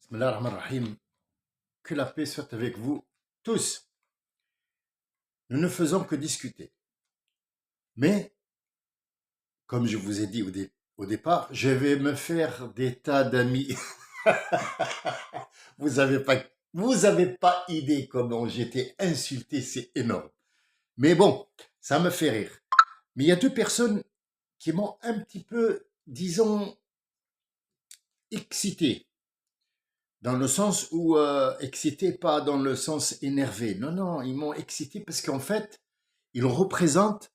Bismillah ar-Rahman ar-Rahim. Que la paix soit avec vous tous. Nous ne faisons que discuter. Mais, comme je vous ai dit au départ, je vais me faire des tas d'amis. Vous n'avez pas idée comment j'étais insulté, c'est énorme. Mais bon, ça me fait rire. Mais il y a deux personnes qui m'ont un petit peu, disons, excité. Dans le sens où excité, pas dans le sens énervé. Non, non, ils m'ont excité parce qu'en fait, ils représentent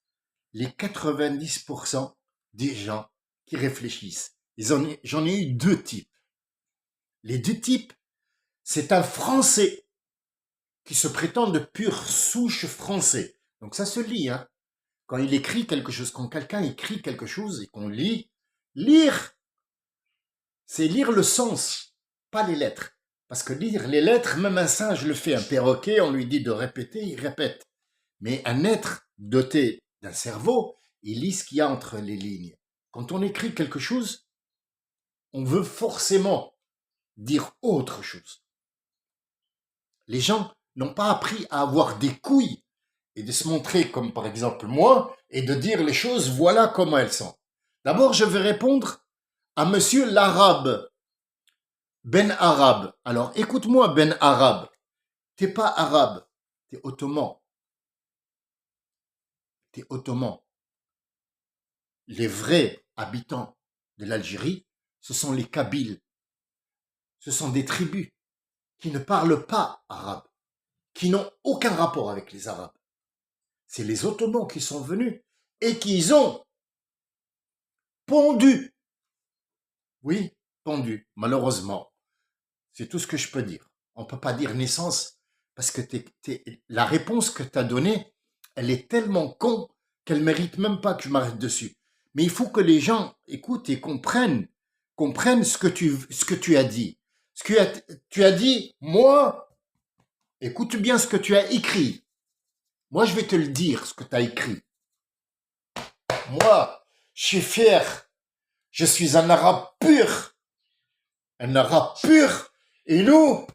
les 90% des gens qui réfléchissent. J'en ai eu deux types. Les deux types, c'est un Français qui se prétend de pure souche français. Donc ça se lit, hein. Quand il écrit quelque chose, quand quelqu'un écrit quelque chose et qu'on lit, lire, c'est lire le sens, pas les lettres. Parce que lire les lettres, même un singe le fait, un perroquet, on lui dit de répéter, il répète. Mais un être doté d'un cerveau, il lit ce qu'il y a entre les lignes. Quand on écrit quelque chose, on veut forcément dire autre chose. Les gens n'ont pas appris à avoir des couilles et de se montrer comme par exemple moi et de dire les choses voilà comment elles sont. D'abord, je vais répondre à monsieur l'arabe, Ben Arabe. Alors, écoute-moi, Ben Arabe. T'es pas arabe, t'es ottoman. T'es ottoman. Les vrais habitants de l'Algérie, ce sont les Kabyles. Ce sont des tribus qui ne parlent pas arabe, qui n'ont aucun rapport avec les Arabes. C'est les Ottomans qui sont venus et qui ont pondu. Oui, pondu, malheureusement. C'est tout ce que je peux dire. On ne peut pas dire naissance parce que la réponse que tu as donnée, elle est tellement con qu'elle ne mérite même pas que je m'arrête dessus. Mais il faut que les gens écoutent et comprennent ce que tu as dit. Tu as dit, moi, écoute bien ce que tu as écrit. Moi, je vais te le dire, ce que tu as écrit. Moi, je suis fier. Je suis un arabe pur. Un arabe pur. Et nous,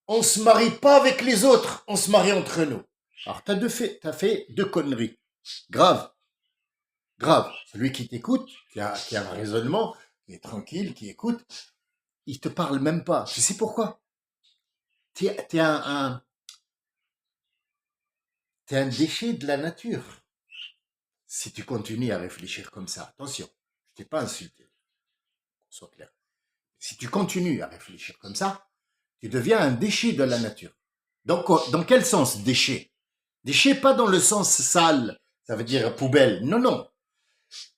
on se marie pas avec les autres. On se marie entre nous. Alors, t'as fait deux conneries. Grave. Grave. Celui qui t'écoute, qui a un raisonnement, qui est tranquille, qui écoute, il te parle même pas. Tu sais pourquoi? T'es un déchet de la nature. Si tu continues à réfléchir comme ça, attention, je t'ai pas insulté, qu'on soit clair. Si tu continues à réfléchir comme ça, tu deviens un déchet de la nature. Donc, dans quel sens déchet? Déchet pas dans le sens sale, ça veut dire poubelle. Non, non.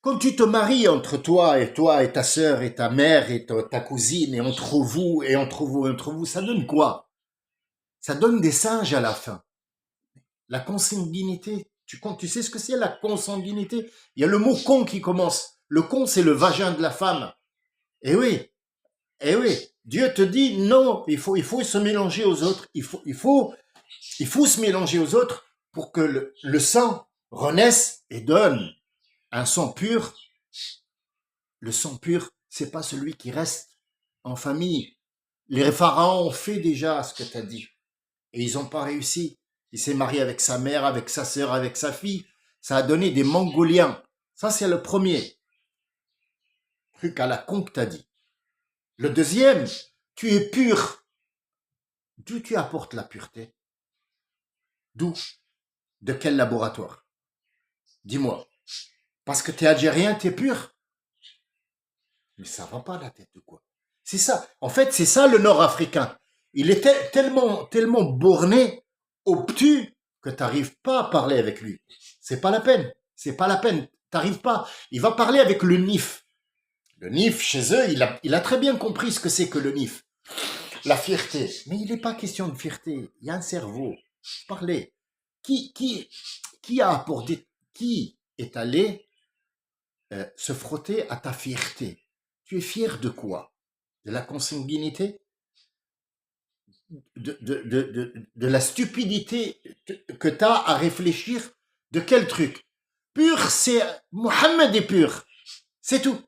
Quand tu te maries entre toi et ta sœur et ta mère et ta cousine et entre vous, ça donne quoi? Ça donne des singes à la fin. La consanguinité. Tu sais ce que c'est la consanguinité? Il y a le mot con qui commence. Le con, c'est le vagin de la femme. Eh oui, eh oui. Dieu te dit non, il faut se mélanger aux autres. Il faut se mélanger aux autres pour que le sang renaisse et donne un sang pur. Le sang pur, c'est pas celui qui reste en famille. Les pharaons ont fait déjà ce que tu as dit. Et ils n'ont pas réussi. Il s'est marié avec sa mère, avec sa sœur, avec sa fille. Ça a donné des Mongoliens. Ça, c'est le premier truc à la con que t'as dit. Le deuxième, tu es pur. D'où tu apportes la pureté? D'où? De quel laboratoire? Dis-moi. Parce que t'es algérien, t'es pur? Mais ça va pas la tête de quoi? C'est ça. En fait, c'est ça le Nord-Africain. Il est tellement borné, obtus, que t'arrives pas à parler avec lui. C'est pas la peine. C'est pas la peine. T'arrives pas. Il va parler avec le NIF. Le NIF, chez eux, il a très bien compris ce que c'est que le NIF. La fierté. Mais il n'est pas question de fierté. Il y a un cerveau. Parlez. Qui a apporté, qui est allé se frotter à ta fierté? Tu es fier de quoi? De la consanguinité? De la stupidité que tu as à réfléchir? De quel truc? Pur, c'est Mohammed est pur. C'est tout.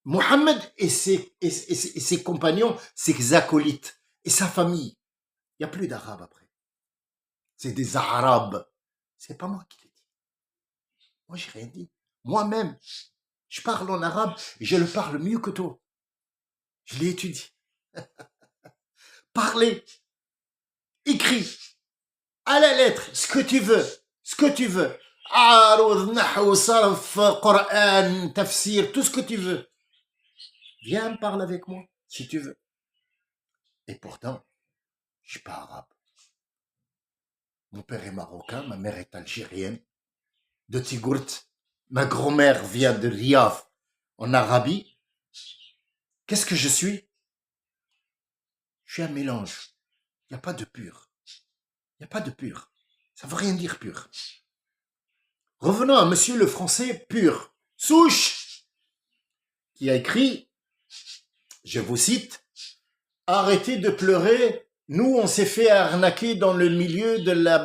Mohammed et ses compagnons, ses acolytes et sa famille. Il n'y a plus d'Arabes après. C'est des Arabes. C'est pas moi qui l'ai dit. Moi, j'ai rien dit. Moi-même, je parle en arabe et je le parle mieux que toi. Je l'ai étudié. Parler, écrit, à la lettre, ce que tu veux. Ce que tu veux. Arud, nahou, sarf, Coran, tafsir, tout ce que tu veux. Viens parle avec moi, si tu veux. Et pourtant, je suis pas arabe. Mon père est marocain, ma mère est algérienne, de Tigourt. Ma grand-mère vient de Riyad, en Arabie. Qu'est-ce que je suis? Je suis un mélange. Il n'y a pas de pur. Il n'y a pas de pur. Ça veut rien dire pur. Revenons à monsieur le français pur. Souche, qui a écrit, je vous cite, « Arrêtez de pleurer, nous on s'est fait arnaquer dans le milieu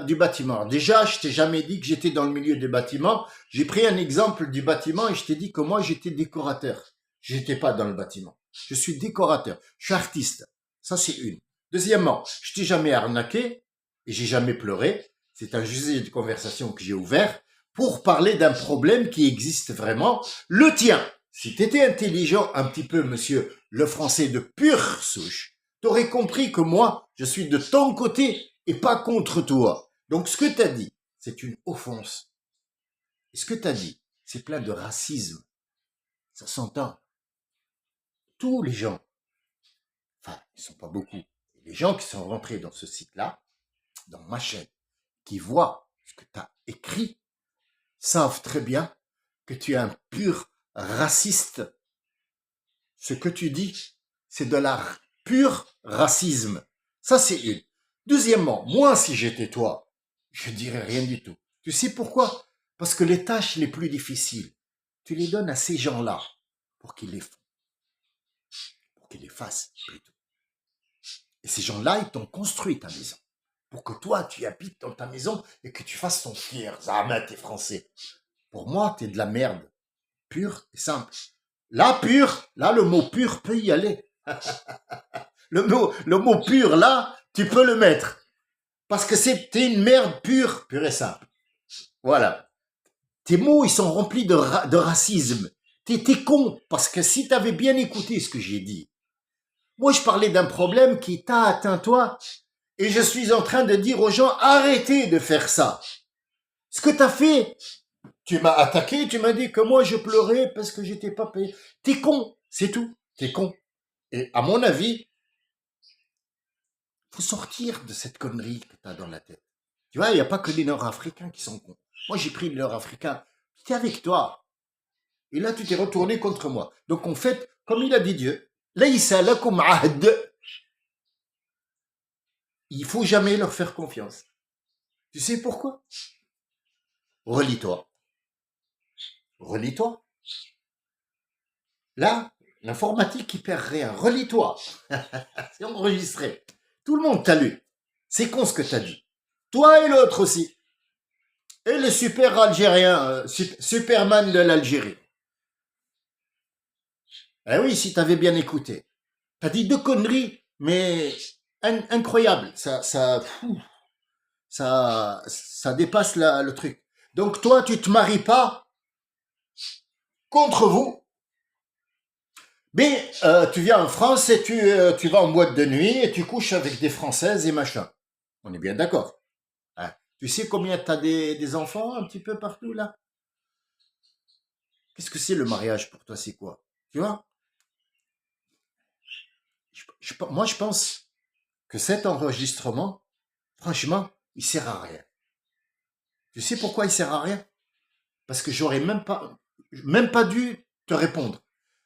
du bâtiment. » Déjà, je t'ai jamais dit que j'étais dans le milieu du bâtiment. J'ai pris un exemple du bâtiment et je t'ai dit que moi j'étais décorateur. Je n'étais pas dans le bâtiment. Je suis décorateur. Je suis artiste. Ça, c'est une. Deuxièmement, je t'ai jamais arnaqué et j'ai jamais pleuré. C'est un sujet de conversation que j'ai ouvert pour parler d'un problème qui existe vraiment, le tien. Si tu étais intelligent un petit peu, monsieur le français de pure souche, t'aurais compris que moi, je suis de ton côté et pas contre toi. Donc ce que t'as dit, c'est une offense. Et ce que t'as dit, c'est plein de racisme. Ça s'entend. Tous les gens, enfin, ils sont pas beaucoup, les gens qui sont rentrés dans ce site-là, dans ma chaîne, qui voient ce que tu as écrit, savent très bien que tu es un pur raciste. Ce que tu dis, c'est de la pur racisme. Ça, c'est une. Deuxièmement, moi, si j'étais toi, je dirais rien du tout. Tu sais pourquoi? Parce que les tâches les plus difficiles, tu les donnes à ces gens-là pour qu'ils les font. Pour qu'ils les fassent, plutôt. Et ces gens-là, ils t'ont construit ta maison. Pour que toi, tu habites dans ta maison et que tu fasses ton fier. Zahmet, t'es français. Pour moi, t'es de la merde. Pure et simple. Là, pur, là, le mot pur peut y aller. Le mot pur, là, tu peux le mettre. Parce que t'es une merde pure et simple. Voilà. Tes mots, ils sont remplis de racisme. T'es con. Parce que si t'avais bien écouté ce que j'ai dit, moi, je parlais d'un problème qui t'a atteint toi. Et je suis en train de dire aux gens, arrêtez de faire ça. Ce que t'as fait, tu m'as attaqué, tu m'as dit que moi je pleurais parce que j'étais pas payé. T'es con, c'est tout. T'es con. Et à mon avis, faut sortir de cette connerie que t'as dans la tête. Tu vois, il n'y a pas que les Nord-Africains qui sont cons. Moi, j'ai pris le Nord-Africain. J'étais avec toi. Et là, tu t'es retourné contre moi. Donc, en fait, comme il a dit Dieu, Laïsa lakum ahd. Il faut jamais leur faire confiance. Tu sais pourquoi? Relis-toi. Relis-toi. Là, l'informatique, il perd rien. Relis-toi. C'est enregistré. Tout le monde t'a lu. C'est con ce que t'as dit. Toi et l'autre aussi. Et le super algérien, Superman de l'Algérie. Eh oui, si t'avais bien écouté. T'as dit deux conneries, mais incroyables. Ça dépasse le truc. Donc toi, tu te maries pas contre vous. Mais tu viens en France et tu vas en boîte de nuit et tu couches avec des Françaises et machin. On est bien d'accord. Hein. Tu sais combien tu as des enfants un petit peu partout là? Qu'est-ce que c'est le mariage pour toi? C'est quoi? Tu vois? Moi, je pense que cet enregistrement, franchement, il sert à rien. Tu sais pourquoi il sert à rien? Parce que j'aurais même pas dû te répondre.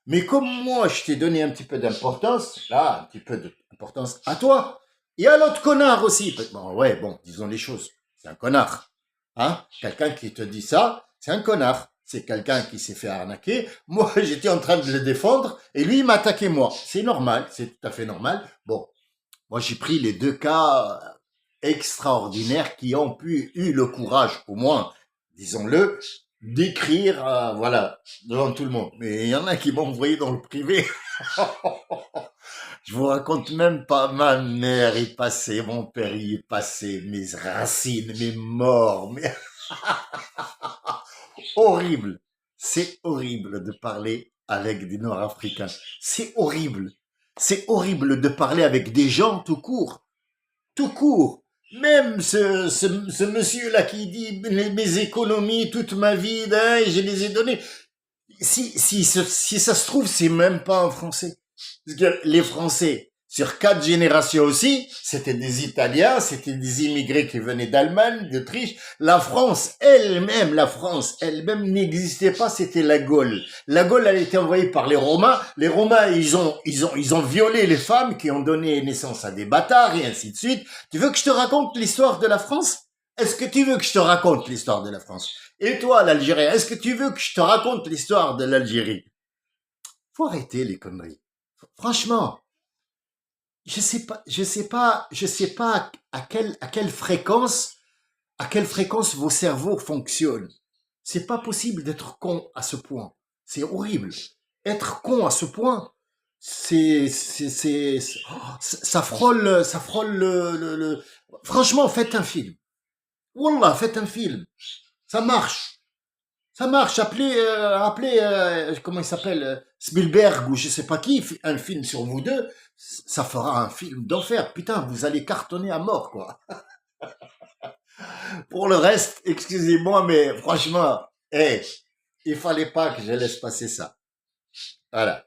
Mais comme moi, je t'ai donné un petit peu d'importance, là, un petit peu d'importance à toi, et à l'autre connard aussi. Bon, ouais, bon, disons les choses. C'est un connard. Hein? Quelqu'un qui te dit ça, c'est un connard. C'est quelqu'un qui s'est fait arnaquer. Moi, j'étais en train de le défendre, et lui, il m'a attaqué moi. C'est normal, c'est tout à fait normal. Bon, moi, j'ai pris les deux cas extraordinaires qui ont eu le courage, au moins, disons-le, d'écrire, voilà, devant tout le monde. Mais il y en a qui m'ont envoyé dans le privé. Je vous raconte même pas, ma mère est passée, mon père y est passé, mes racines, mes morts, mais horrible. C'est horrible de parler avec des Nord-Africains. C'est horrible. C'est horrible de parler avec des gens tout court. Tout court. Même ce monsieur-là qui dit mes économies, toute ma vie, hein, je les ai données. Si ça se trouve, c'est même pas un Français. Parce que les Français, sur 4 générations aussi, c'était des Italiens, c'était des immigrés qui venaient d'Allemagne, d'Autriche. La France elle-même n'existait pas, c'était la Gaule. La Gaule, elle a été envoyée par les Romains. Les Romains, ils ont violé les femmes qui ont donné naissance à des bâtards et ainsi de suite. Tu veux que je te raconte l'histoire de la France? Est-ce que tu veux que je te raconte l'histoire de la France? Et toi, l'Algérien, est-ce que tu veux que je te raconte l'histoire de l'Algérie? Faut arrêter les conneries. Franchement, je sais pas à quelle fréquence vos cerveaux fonctionnent. C'est pas possible d'être con à ce point. C'est horrible. Être con à ce point, ça frôle Franchement, faites un film. Wallah, faites un film. Ça marche. Ça marche. Appelez, comment il s'appelle, Spielberg ou je sais pas qui, un film sur vous deux. Ça fera un film d'enfer. Putain, vous allez cartonner à mort, quoi. Pour le reste, excusez-moi, mais franchement, il fallait pas que je laisse passer ça. Voilà.